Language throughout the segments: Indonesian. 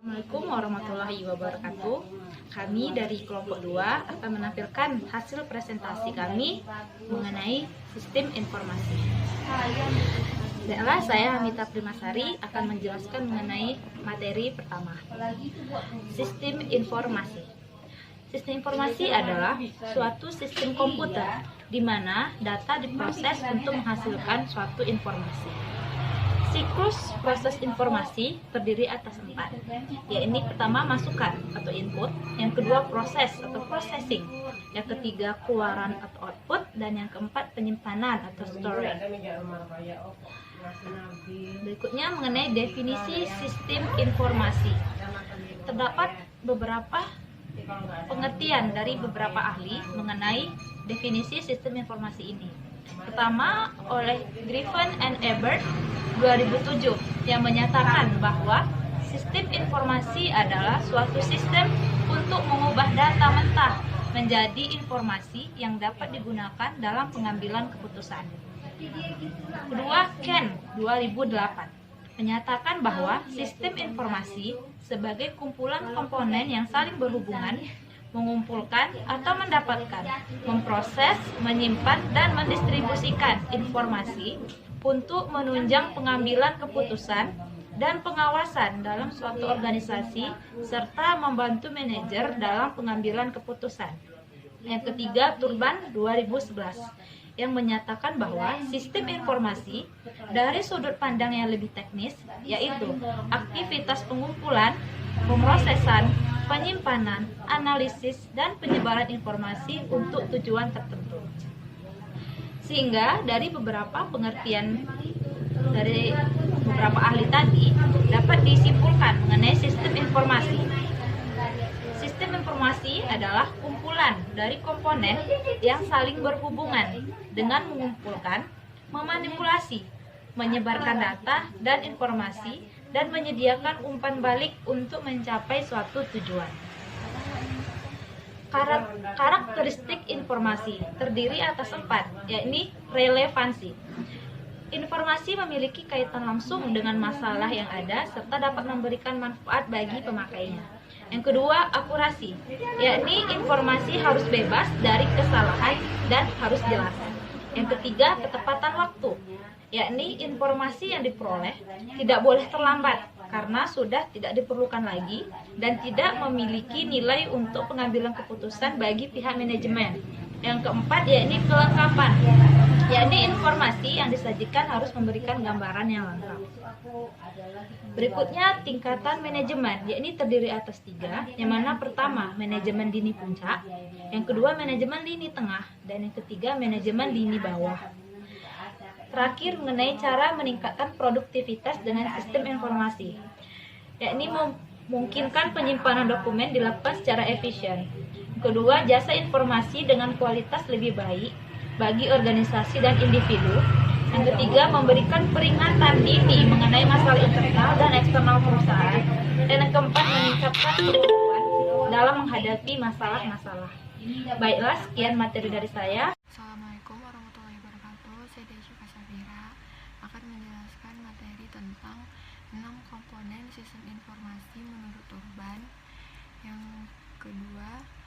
Assalamualaikum warahmatullahi wabarakatuh. Kami dari kelompok 2 akan menampilkan hasil presentasi kami mengenai sistem informasi. Baiklah, saya Hamita Primasari akan menjelaskan mengenai materi pertama. Sistem informasi. Sistem informasi adalah suatu sistem komputer di mana data diproses untuk menghasilkan suatu informasi. Siklus proses informasi terdiri atas 4, yaitu pertama masukan atau input, yang kedua proses atau processing, yang ketiga keluaran atau output, dan yang keempat penyimpanan atau storage. Berikutnya mengenai definisi sistem informasi. Terdapat beberapa pengertian dari beberapa ahli mengenai definisi sistem informasi ini. Pertama oleh Griffin and Ebert 2007 yang menyatakan bahwa sistem informasi adalah suatu sistem untuk mengubah data mentah menjadi informasi yang dapat digunakan dalam pengambilan keputusan. Kedua, Ken 2008 menyatakan bahwa sistem informasi sebagai kumpulan komponen yang saling berhubungan mengumpulkan atau mendapatkan, memproses, menyimpan, dan mendistribusikan informasi untuk menunjang pengambilan keputusan dan pengawasan dalam suatu organisasi serta membantu manajer dalam pengambilan keputusan. Yang ketiga, Turban 2011 yang menyatakan bahwa sistem informasi dari sudut pandang yang lebih teknis yaitu aktivitas pengumpulan, pemrosesan, penyimpanan, analisis, dan penyebaran informasi untuk tujuan tertentu. Sehingga dari beberapa pengertian dari beberapa ahli tadi dapat disimpulkan mengenai sistem informasi. Sistem informasi adalah kumpulan dari komponen yang saling berhubungan dengan mengumpulkan, memanipulasi, menyebarkan data dan informasi, dan menyediakan umpan balik untuk mencapai suatu tujuan. Karakteristik informasi terdiri atas 4, yakni relevansi. Informasi memiliki kaitan langsung dengan masalah yang ada serta dapat memberikan manfaat bagi pemakainya. Yang kedua, akurasi, yakni informasi harus bebas dari kesalahan dan harus jelas. Yang ketiga, ketepatan waktu, yakni informasi yang diperoleh tidak boleh terlambat karena sudah tidak diperlukan lagi dan tidak memiliki nilai untuk pengambilan keputusan bagi pihak manajemen. Yang keempat, yakni kelengkapan, yakni informasi yang disajikan harus memberikan gambaran yang lengkap. Berikutnya, tingkatan manajemen, yakni terdiri atas 3, yang mana pertama manajemen lini puncak, yang kedua manajemen lini tengah, dan yang ketiga manajemen lini bawah. Terakhir, mengenai cara meningkatkan produktivitas dengan sistem informasi, yakni memungkinkan penyimpanan dokumen dilakukan secara efisien. Kedua, jasa informasi dengan kualitas lebih baik bagi organisasi dan individu. Yang ketiga, memberikan peringatan dini mengenai masalah internal dan eksternal perusahaan. Dan yang keempat, meningkatkan kemampuan dalam menghadapi masalah-masalah. Baiklah, sekian materi dari saya. Assalamualaikum warahmatullahi wabarakatuh. Saya Desy Kasabira akan menjelaskan materi tentang 6 komponen sistem informasi menurut Turban. Yang kedua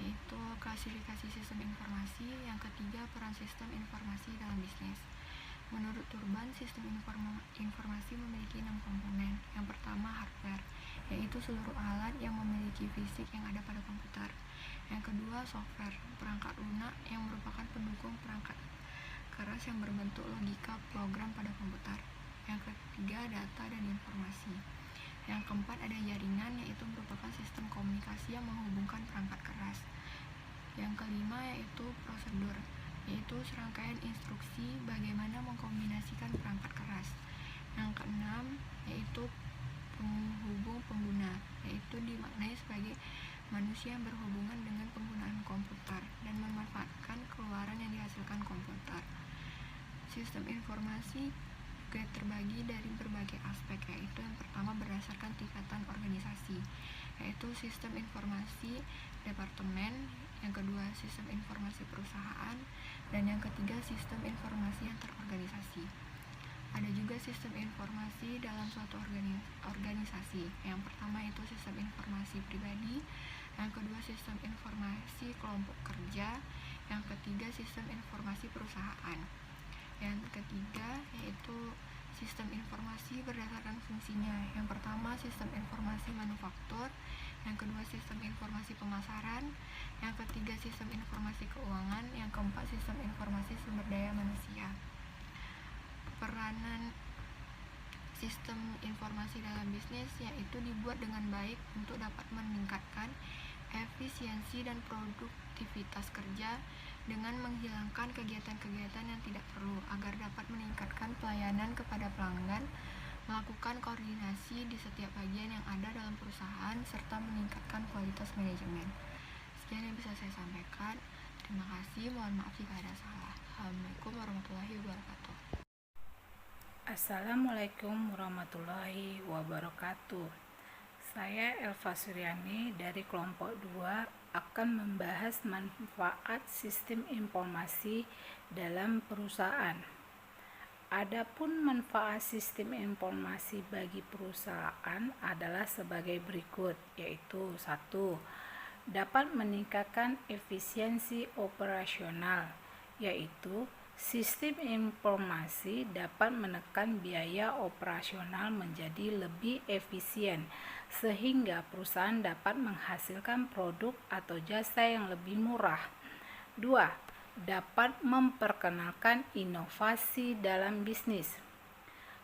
yaitu klasifikasi sistem informasi. Yang ketiga, peran sistem informasi dalam bisnis. Menurut Turban, sistem informasi memiliki 6 komponen. Yang pertama, hardware, yaitu seluruh alat yang memiliki fisik yang ada pada komputer. Yang kedua, software, perangkat lunak yang merupakan pendukung perangkat keras yang berbentuk logika program pada komputer. Yang ketiga, data dan informasi. Yang keempat, ada jaringan, yaitu merupakan sistem komunikasi yang menghubungkan perangkat keras. Yang kelima, yaitu prosedur, yaitu serangkaian instruksi bagaimana mengkombinasikan perangkat keras. Yang keenam, yaitu penghubung pengguna, yaitu dimaknai sebagai manusia yang berhubungan dengan penggunaan komputer dan memanfaatkan keluaran yang dihasilkan komputer. Sistem informasi juga terbagi dari berbagai aspek, yaitu yang pertama berdasarkan tingkatan organisasi, yaitu sistem informasi departemen, yang kedua sistem informasi perusahaan, dan yang ketiga sistem informasi yang terorganisasi. Ada juga sistem informasi dalam suatu organisasi. Yang pertama itu sistem informasi pribadi, yang kedua sistem informasi kelompok kerja, yang ketiga sistem informasi perusahaan. Yang ketiga yaitu sistem informasi berdasarkan fungsinya. Yang pertama sistem informasi manufaktur, yang kedua sistem informasi pemasaran, yang ketiga sistem informasi keuangan, yang keempat sistem informasi sumber daya manusia. Peranan sistem informasi dalam bisnis yaitu dibuat dengan baik untuk dapat meningkatkan efisiensi dan produktivitas kerja dengan menghilangkan kegiatan-kegiatan yang tidak perlu agar dapat meningkatkan pelayanan kepada pelanggan, melakukan koordinasi di setiap bagian yang ada dalam perusahaan, serta meningkatkan kualitas manajemen. Sekian yang bisa saya sampaikan. Terima kasih, mohon maaf jika ada salah. Assalamualaikum warahmatullahi wabarakatuh. Assalamualaikum warahmatullahi wabarakatuh. Saya Elva Suryani dari kelompok 2 akan membahas manfaat sistem informasi dalam perusahaan. Adapun manfaat sistem informasi bagi perusahaan adalah sebagai berikut, yaitu 1. Dapat meningkatkan efisiensi operasional, yaitu sistem informasi dapat menekan biaya operasional menjadi lebih efisien sehingga perusahaan dapat menghasilkan produk atau jasa yang lebih murah. 2. Dapat memperkenalkan inovasi dalam bisnis.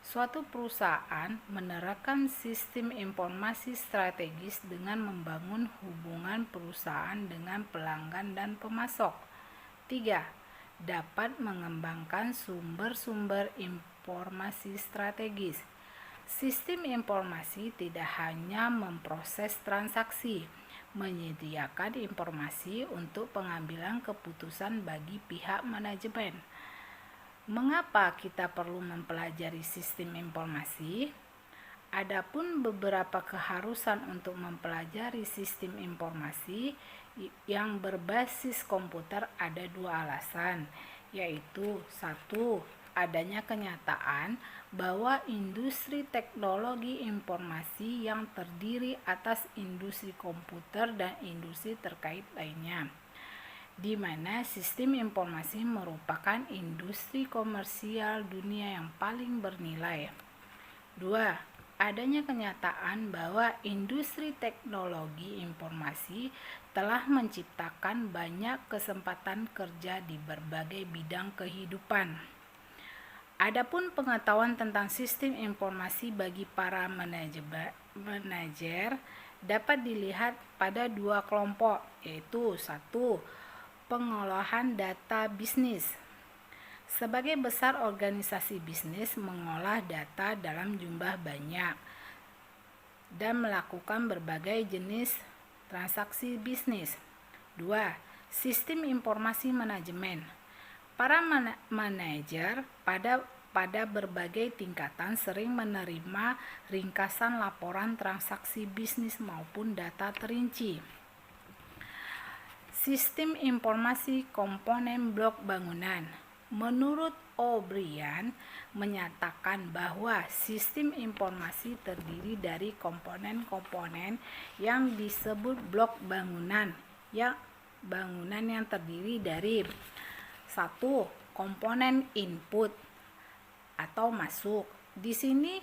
Suatu perusahaan menerapkan sistem informasi strategis dengan membangun hubungan perusahaan dengan pelanggan dan pemasok. 3. Dapat mengembangkan sumber-sumber informasi strategis. Sistem informasi tidak hanya memproses transaksi, menyediakan informasi untuk pengambilan keputusan bagi pihak manajemen. Mengapa kita perlu mempelajari sistem informasi? Adapun beberapa keharusan untuk mempelajari sistem informasi yang berbasis komputer ada 2 alasan, yaitu 1. Adanya kenyataan bahwa industri teknologi informasi yang terdiri atas industri komputer dan industri terkait lainnya, di mana sistem informasi merupakan industri komersial dunia yang paling bernilai. 2. Adanya kenyataan bahwa industri teknologi informasi telah menciptakan banyak kesempatan kerja di berbagai bidang kehidupan. Adapun pengetahuan tentang sistem informasi bagi para manajer dapat dilihat pada 2 kelompok, yaitu 1. Pengolahan data bisnis. Sebagai besar organisasi bisnis mengolah data dalam jumlah banyak dan melakukan berbagai jenis transaksi bisnis. 2. Sistem informasi manajemen. Para manajer pada berbagai tingkatan sering menerima ringkasan laporan transaksi bisnis maupun data terinci. Sistem informasi komponen blok bangunan. Menurut O'Brien menyatakan bahwa sistem informasi terdiri dari komponen-komponen yang disebut blok bangunan yang terdiri dari 1. Komponen input atau masuk. Di sini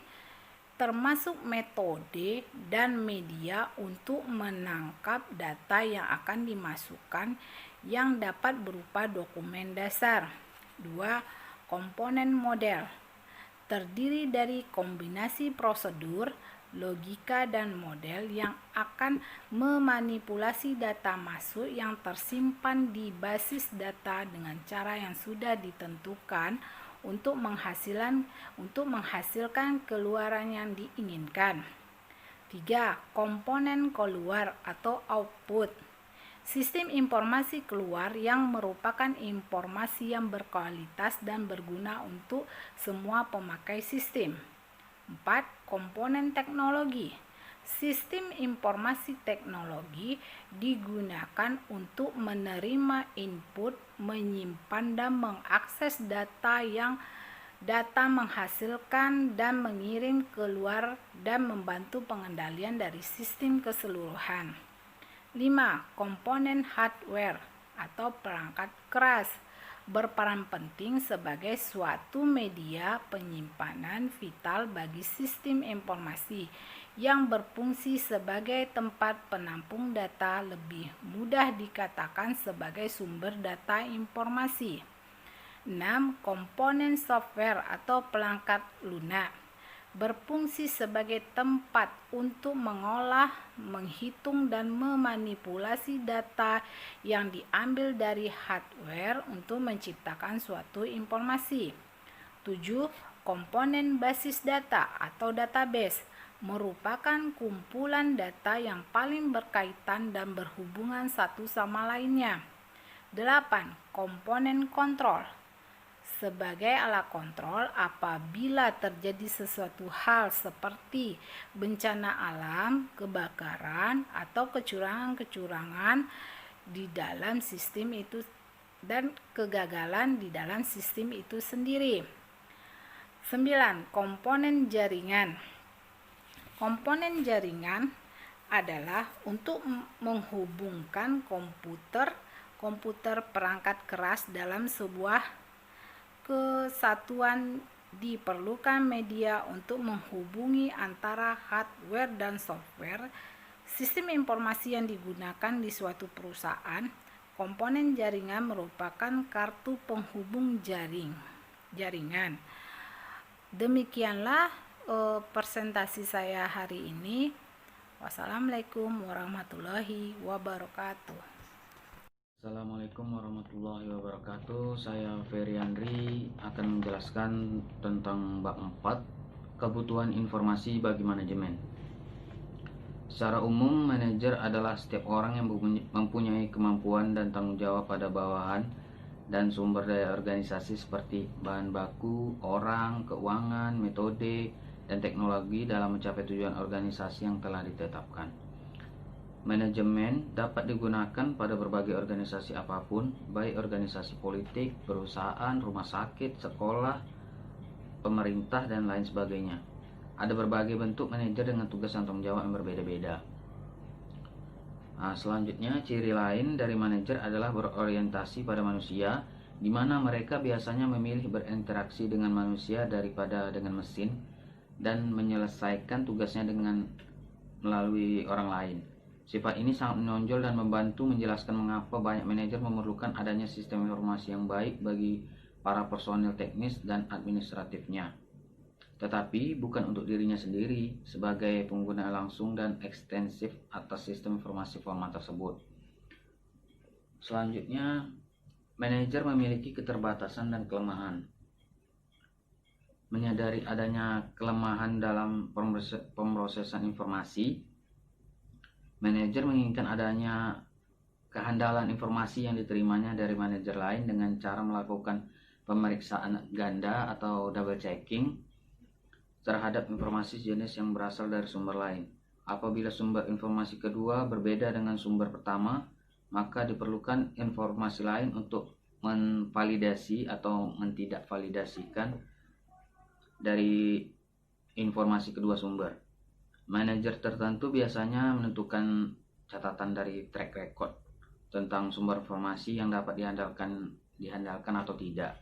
termasuk metode dan media untuk menangkap data yang akan dimasukkan yang dapat berupa dokumen dasar. 2. Komponen model terdiri dari kombinasi prosedur, logika, dan model yang akan memanipulasi data masuk yang tersimpan di basis data dengan cara yang sudah ditentukan untuk menghasilkan keluaran yang diinginkan. 3. Komponen keluar atau output. Sistem informasi keluar yang merupakan informasi yang berkualitas dan berguna untuk semua pemakai sistem. 4. Komponen teknologi. Sistem informasi teknologi digunakan untuk menerima input, menyimpan dan mengakses data yang data menghasilkan dan mengirim keluar dan membantu pengendalian dari sistem keseluruhan. 5. Komponen hardware atau perangkat keras berperan penting sebagai suatu media penyimpanan vital bagi sistem informasi yang berfungsi sebagai tempat penampung data, lebih mudah dikatakan sebagai sumber data informasi. 6. Komponen software atau perangkat lunak berfungsi sebagai tempat untuk mengolah, menghitung, dan memanipulasi data yang diambil dari hardware untuk menciptakan suatu informasi. 7. Komponen basis data atau database merupakan kumpulan data yang paling berkaitan dan berhubungan satu sama lainnya. 8. Komponen kontrol sebagai alat kontrol apabila terjadi sesuatu hal seperti bencana alam, kebakaran, atau kecurangan-kecurangan di dalam sistem itu dan kegagalan di dalam sistem itu sendiri. 9. Komponen jaringan. Komponen jaringan adalah untuk menghubungkan komputer perangkat keras dalam sebuah kesatuan. Diperlukan media untuk menghubungi antara hardware dan software sistem informasi yang digunakan di suatu perusahaan. Komponen jaringan merupakan kartu penghubung jaringan. Demikianlah presentasi saya hari ini. Wassalamualaikum warahmatullahi wabarakatuh. Assalamualaikum warahmatullahi wabarakatuh. Saya Ferry Andri akan menjelaskan tentang bab 4, kebutuhan informasi bagi manajemen. Secara umum, manajer adalah setiap orang yang mempunyai kemampuan dan tanggung jawab pada bawahan dan sumber daya organisasi seperti bahan baku, orang, keuangan, metode, dan teknologi dalam mencapai tujuan organisasi yang telah ditetapkan. Manajemen dapat digunakan pada berbagai organisasi apapun, baik organisasi politik, perusahaan, rumah sakit, sekolah, pemerintah, dan lain sebagainya. Ada berbagai bentuk manajer dengan tugas dan tanggung jawab yang berbeda-beda. Selanjutnya, ciri lain dari manajer adalah berorientasi pada manusia, di mana mereka biasanya memilih berinteraksi dengan manusia daripada dengan mesin, dan menyelesaikan tugasnya melalui orang lain. Sifat ini sangat menonjol dan membantu menjelaskan mengapa banyak manajer memerlukan adanya sistem informasi yang baik bagi para personil teknis dan administratifnya. Tetapi bukan untuk dirinya sendiri sebagai pengguna langsung dan ekstensif atas sistem informasi formal tersebut. Selanjutnya, manajer memiliki keterbatasan dan kelemahan. Menyadari adanya kelemahan dalam pemrosesan informasi, manajer menginginkan adanya kehandalan informasi yang diterimanya dari manajer lain dengan cara melakukan pemeriksaan ganda atau double checking terhadap informasi jenis yang berasal dari sumber lain. Apabila sumber informasi kedua berbeda dengan sumber pertama, maka diperlukan informasi lain untuk menvalidasi atau mentidakvalidasikan dari informasi kedua sumber. Manajer tertentu biasanya menentukan catatan dari track record tentang sumber informasi yang dapat diandalkan atau tidak.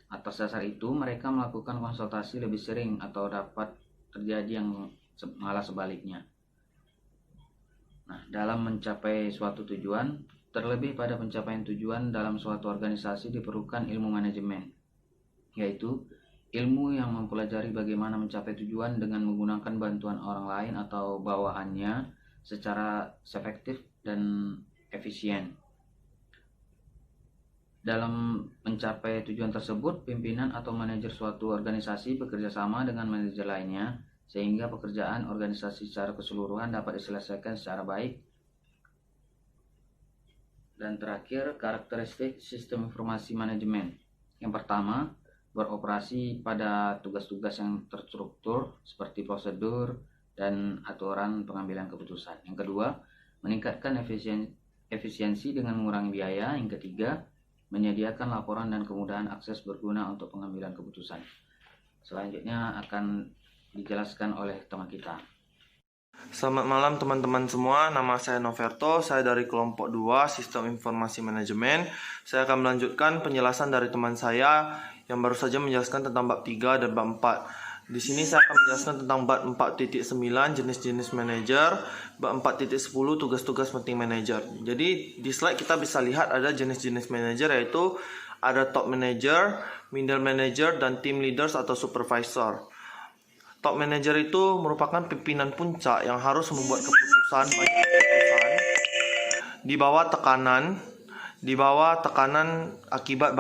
Atas dasar itu, mereka melakukan konsultasi lebih sering atau dapat terjadi yang malah sebaliknya. Dalam mencapai suatu tujuan, terlebih pada pencapaian tujuan dalam suatu organisasi diperlukan ilmu manajemen, yaitu ilmu yang mempelajari bagaimana mencapai tujuan dengan menggunakan bantuan orang lain atau bawahannya secara efektif dan efisien. Dalam mencapai tujuan tersebut, pimpinan atau manajer suatu organisasi bekerja sama dengan manajer lainnya, sehingga pekerjaan organisasi secara keseluruhan dapat diselesaikan secara baik. Dan terakhir, karakteristik sistem informasi manajemen. Yang pertama, beroperasi pada tugas-tugas yang terstruktur seperti prosedur dan aturan pengambilan keputusan. Yang kedua, meningkatkan efisiensi dengan mengurangi biaya. Yang ketiga, menyediakan laporan dan kemudahan akses berguna untuk pengambilan keputusan. Selanjutnya akan dijelaskan oleh teman kita. Selamat malam teman-teman semua, nama saya Noverto, saya dari kelompok 2 Sistem Informasi Manajemen. Saya akan melanjutkan penjelasan dari teman saya yang baru saja menjelaskan tentang bab 3 dan bab 4. Di sini saya akan menjelaskan tentang bab 4.9 jenis-jenis manajer, bab 4.10 tugas-tugas penting manajer. Jadi di slide kita bisa lihat ada jenis-jenis manajer, yaitu ada top manager, middle manager, dan team leaders atau supervisor. Top manager itu merupakan pimpinan puncak yang harus membuat keputusan di bawah tekanan akibat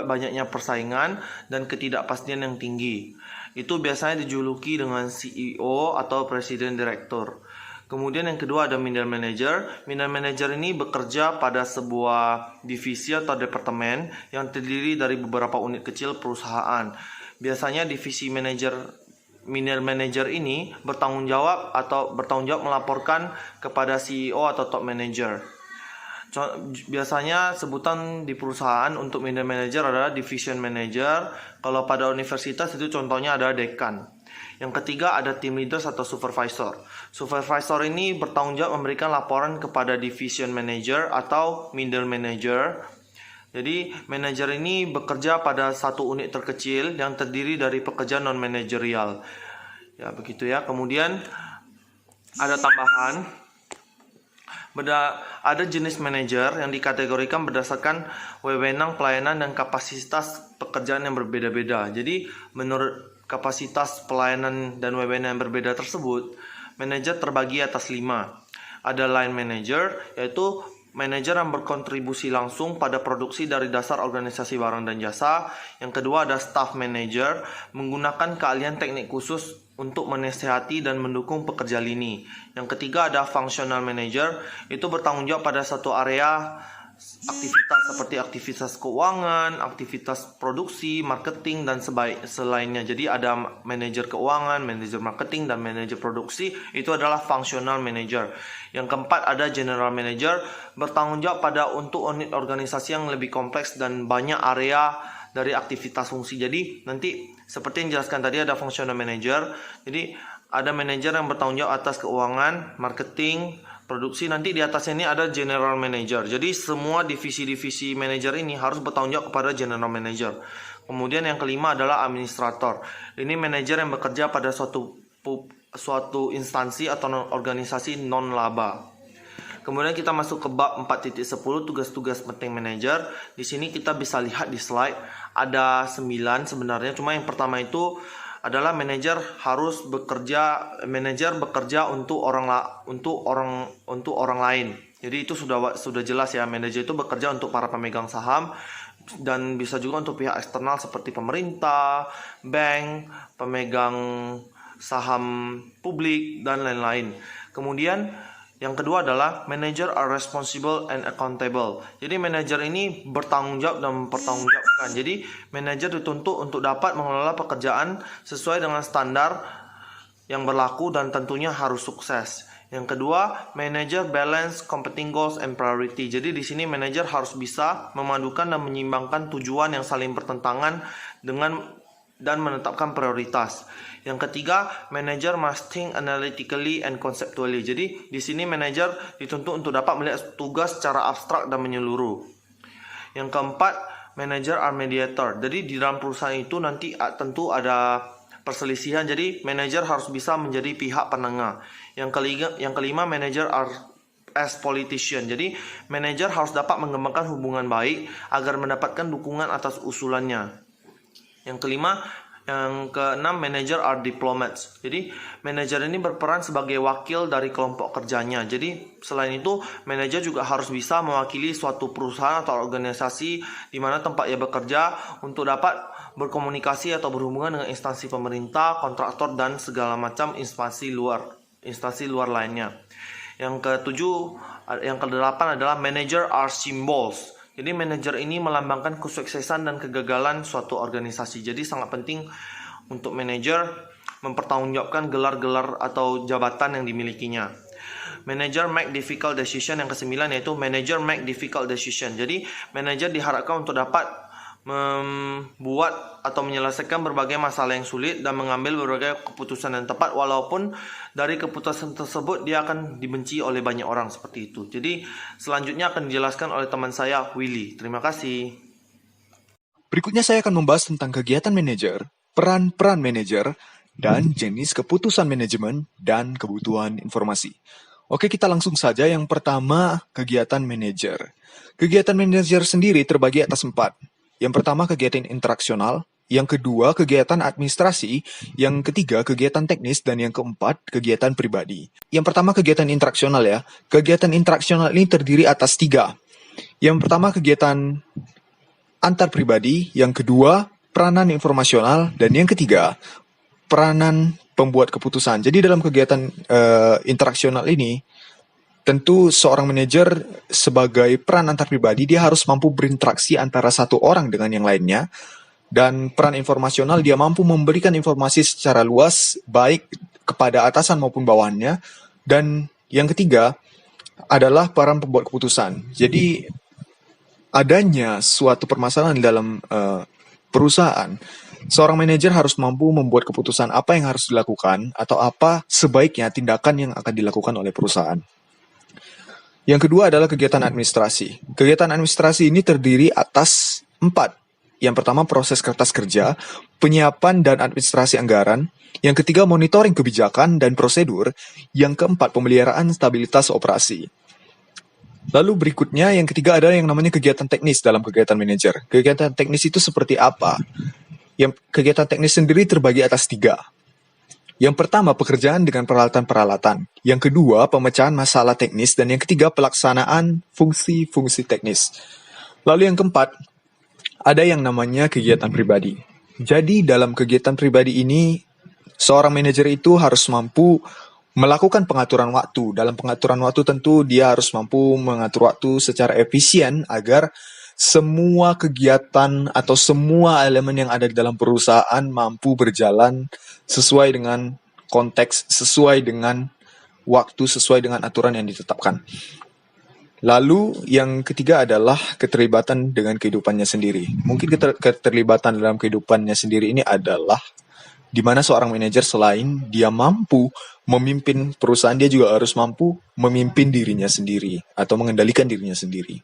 banyaknya persaingan dan ketidakpastian yang tinggi. Itu biasanya dijuluki dengan CEO atau presiden direktur. Kemudian yang kedua ada middle manager. Middle manager ini bekerja pada sebuah divisi atau departemen yang terdiri dari beberapa unit kecil perusahaan. Biasanya divisi middle manager ini bertanggung jawab melaporkan kepada CEO atau top manager. Biasanya sebutan di perusahaan untuk middle manager adalah division manager. Kalau pada universitas itu contohnya ada dekan. Yang ketiga ada team leaders atau supervisor. Supervisor ini bertanggung jawab memberikan laporan kepada division manager atau middle manager. Jadi manajer ini bekerja pada satu unit terkecil yang terdiri dari pekerjaan non manajerial. Ya begitu ya. Kemudian ada tambahan. Ada jenis manajer yang dikategorikan berdasarkan wewenang, pelayanan, dan kapasitas pekerjaan yang berbeda-beda. Jadi menurut kapasitas pelayanan dan wewenang yang berbeda tersebut, manajer terbagi atas 5. Ada line manager, yaitu manajer yang berkontribusi langsung pada produksi dari dasar organisasi barang dan jasa. Yang kedua ada staff manager, menggunakan keahlian teknik khusus untuk menasihati dan mendukung pekerja lini. Yang ketiga ada functional manager, itu bertanggung jawab pada satu area aktivitas seperti aktivitas keuangan, aktivitas produksi, marketing, dan selainnya. Jadi ada manajer keuangan, manajer marketing, dan manajer produksi, itu adalah functional manager. Yang keempat ada general manager, bertanggung jawab pada untuk unit organisasi yang lebih kompleks dan banyak area dari aktivitas fungsi. Jadi nanti seperti yang dijelaskan tadi ada functional manager. Jadi ada manajer yang bertanggung jawab atas keuangan, marketing, produksi. Nanti di atasnya ini ada general manager. Jadi semua divisi-divisi manajer ini harus bertanggung jawab kepada general manager. Kemudian yang kelima adalah administrator. Ini manajer yang bekerja pada suatu instansi atau organisasi non laba. Kemudian kita masuk ke bab 4.10 tugas-tugas penting manajer. Di sini kita bisa lihat di slide ada 9 sebenarnya. Cuma yang pertama itu adalah manajer bekerja untuk orang lain. Jadi itu sudah jelas ya, manajer itu bekerja untuk para pemegang saham dan bisa juga untuk pihak eksternal seperti pemerintah, bank, pemegang saham publik dan lain-lain. Kemudian yang kedua adalah manager are responsible and accountable. Jadi manajer ini bertanggung jawab dan mempertanggungjawabkan. Jadi manajer dituntut untuk dapat mengelola pekerjaan sesuai dengan standar yang berlaku dan tentunya harus sukses. Yang kedua, manager balance competing goals and priority. Jadi di sini manajer harus bisa memadukan dan menyeimbangkan tujuan yang saling bertentangan dan menetapkan prioritas. Yang ketiga, manager must think analytically and conceptually. Jadi di sini manajer dituntut untuk dapat melihat tugas secara abstrak dan menyeluruh. Yang keempat, manager are mediator. Jadi di dalam perusahaan itu nanti tentu ada perselisihan. Jadi manajer harus bisa menjadi pihak penengah. Yang kelima, manager are as politician. Jadi manajer harus dapat mengembangkan hubungan baik agar mendapatkan dukungan atas usulannya. Yang keenam, manager are diplomats. Jadi manajer ini berperan sebagai wakil dari kelompok kerjanya. Jadi selain itu, manajer juga harus bisa mewakili suatu perusahaan atau organisasi di mana tempat ia bekerja untuk dapat berkomunikasi atau berhubungan dengan instansi pemerintah, kontraktor, dan segala macam instansi luar lainnya. Yang kedelapan adalah manager are symbols. Jadi manajer ini melambangkan kesuksesan dan kegagalan suatu organisasi. Jadi sangat penting untuk manajer mempertanggungjawabkan gelar-gelar atau jabatan yang dimilikinya. manager make difficult decision. Yang kesembilan yaitu manager make difficult decision. Jadi manager diharapkan untuk dapat membuat atau menyelesaikan berbagai masalah yang sulit dan mengambil berbagai keputusan yang tepat, walaupun dari keputusan tersebut dia akan dibenci oleh banyak orang seperti itu. Jadi selanjutnya akan dijelaskan oleh teman saya Willy. Terima kasih. Berikutnya saya akan membahas tentang kegiatan manajer, peran-peran manajer, dan jenis keputusan manajemen dan kebutuhan informasi. Oke, kita langsung saja. Yang pertama, kegiatan manajer. Kegiatan manajer sendiri terbagi atas 4. Yang pertama, kegiatan interaksional. Yang kedua, kegiatan administrasi. Yang ketiga, kegiatan teknis. Dan yang keempat, kegiatan pribadi. Yang pertama, kegiatan interaksional ya. Kegiatan interaksional ini terdiri atas 3. Yang pertama, kegiatan antar pribadi. Yang kedua, peranan informasional. Dan yang ketiga, peranan pembuat keputusan. Jadi dalam kegiatan interaksional ini, tentu seorang manajer sebagai peran antar pribadi, dia harus mampu berinteraksi antara satu orang dengan yang lainnya. Dan peran informasional, dia mampu memberikan informasi secara luas, baik kepada atasan maupun bawahannya. Dan yang ketiga adalah peran pembuat keputusan. Jadi adanya suatu permasalahan dalam perusahaan, seorang manajer harus mampu membuat keputusan apa yang harus dilakukan atau apa sebaiknya tindakan yang akan dilakukan oleh perusahaan. Yang kedua adalah kegiatan administrasi. Kegiatan administrasi ini terdiri atas 4. Yang pertama, proses kertas kerja, penyiapan dan administrasi anggaran. Yang ketiga, monitoring kebijakan dan prosedur. Yang keempat, pemeliharaan stabilitas operasi. Lalu berikutnya, yang ketiga adalah yang namanya kegiatan teknis dalam kegiatan manajer. Kegiatan teknis itu seperti apa? Yang kegiatan teknis sendiri terbagi atas 3. Yang pertama, pekerjaan dengan peralatan-peralatan. Yang kedua, pemecahan masalah teknis. Dan yang ketiga, pelaksanaan fungsi-fungsi teknis. Lalu yang keempat, ada yang namanya kegiatan pribadi. Jadi dalam kegiatan pribadi ini, seorang manajer itu harus mampu melakukan pengaturan waktu. Dalam pengaturan waktu tentu dia harus mampu mengatur waktu secara efisien agar semua kegiatan atau semua elemen yang ada di dalam perusahaan mampu berjalan sesuai dengan konteks, sesuai dengan waktu, sesuai dengan aturan yang ditetapkan. Lalu yang ketiga adalah keterlibatan dengan kehidupannya sendiri. Mungkin keterlibatan dalam kehidupannya sendiri ini adalah di mana seorang manajer selain dia mampu memimpin perusahaan, dia juga harus mampu memimpin dirinya sendiri atau mengendalikan dirinya sendiri.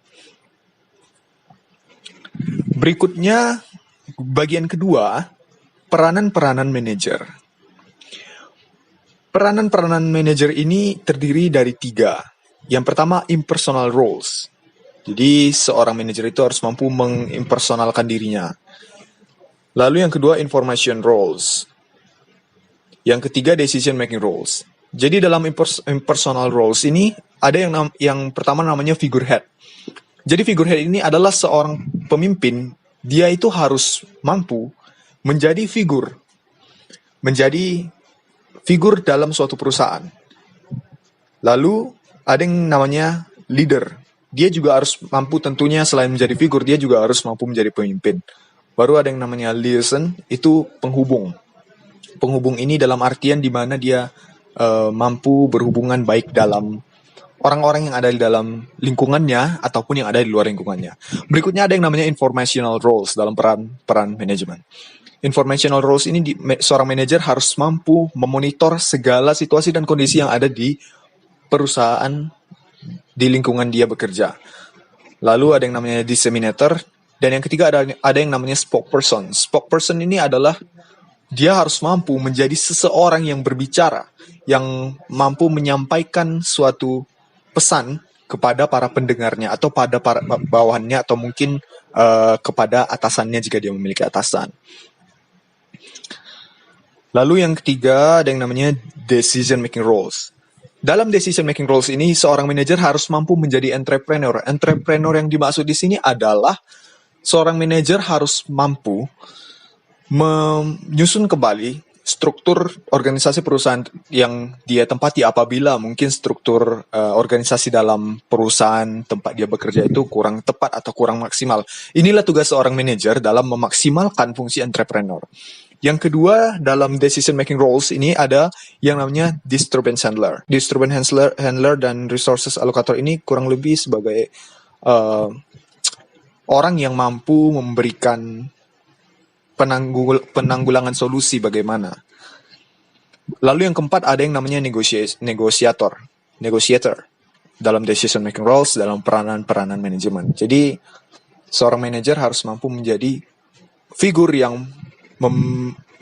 Berikutnya, bagian kedua, peranan-peranan manajer. Peranan-peranan manajer ini terdiri dari 3. Yang pertama, impersonal roles. Jadi, seorang manajer itu harus mampu mengimpersonalkan dirinya. Lalu yang kedua, information roles. Yang ketiga, decision making roles. Jadi dalam impersonal roles ini, ada yang pertama namanya figurehead. Jadi figurehead ini adalah seorang pemimpin, dia itu harus mampu menjadi figur dalam suatu perusahaan. Lalu ada yang namanya leader. Dia juga harus mampu tentunya selain menjadi figur, dia juga harus mampu menjadi pemimpin. Baru ada yang namanya liaison, itu penghubung. Penghubung ini dalam artian di mana dia mampu berhubungan baik dalam orang-orang yang ada di dalam lingkungannya ataupun yang ada di luar lingkungannya. Berikutnya ada yang namanya informational roles dalam peran manajemen. Informational roles ini seorang manajer harus mampu memonitor segala situasi dan kondisi yang ada di perusahaan di lingkungan dia bekerja. Lalu ada yang namanya disseminator, dan yang ketiga ada yang namanya spokesperson. Spokesperson ini adalah dia harus mampu menjadi seseorang yang berbicara, yang mampu menyampaikan suatu pesan kepada para pendengarnya atau pada para bawahannya atau mungkin kepada atasannya jika dia memiliki atasan. Lalu yang ketiga ada yang namanya decision making roles. Dalam decision making roles ini seorang manajer harus mampu menjadi entrepreneur. Entrepreneur yang dimaksud di sini adalah seorang manajer harus mampu menyusun kembali struktur organisasi perusahaan yang dia tempati apabila mungkin struktur organisasi dalam perusahaan tempat dia bekerja itu kurang tepat atau kurang maksimal. Inilah tugas seorang manajer dalam memaksimalkan fungsi entrepreneur. Yang kedua, dalam decision making roles ini ada yang namanya disturbance handler. Disturbance handler dan resources allocator ini kurang lebih sebagai orang yang mampu memberikan penanggulangan solusi bagaimana. Lalu yang keempat ada yang namanya negotiator dalam decision making roles, dalam peranan manajemen. Jadi seorang manajer harus mampu menjadi figur yang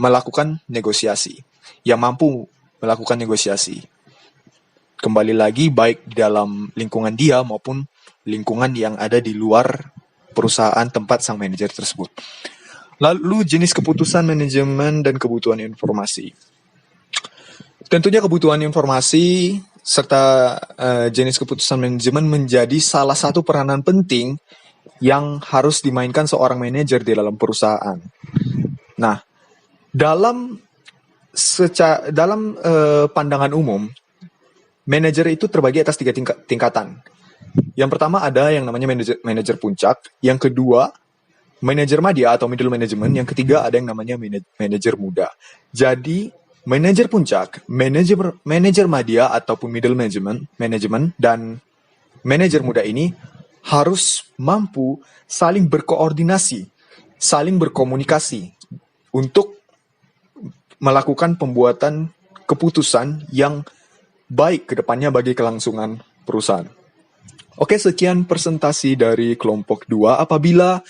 melakukan negosiasi, yang mampu melakukan negosiasi. Kembali lagi baik di dalam lingkungan dia maupun lingkungan yang ada di luar perusahaan tempat sang manajer tersebut. Lalu jenis keputusan manajemen dan kebutuhan informasi. Tentunya kebutuhan informasi serta jenis keputusan manajemen menjadi salah satu peranan penting yang harus dimainkan seorang manajer di dalam perusahaan. Nah, dalam pandangan umum, manajer itu terbagi atas 3 tingkatan. Yang pertama ada yang namanya manajer puncak, yang kedua manajer madya atau middle management, yang ketiga ada yang namanya manajer muda. Jadi manajer puncak, manajer madya ataupun middle management dan manajer muda ini harus mampu saling berkoordinasi, saling berkomunikasi untuk melakukan pembuatan keputusan yang baik ke depannya bagi kelangsungan perusahaan. Oke, sekian presentasi dari kelompok 2. Apabila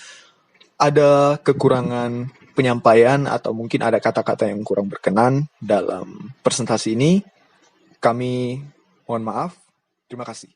ada kekurangan penyampaian atau mungkin ada kata-kata yang kurang berkenan dalam presentasi ini, kami mohon maaf. Terima kasih.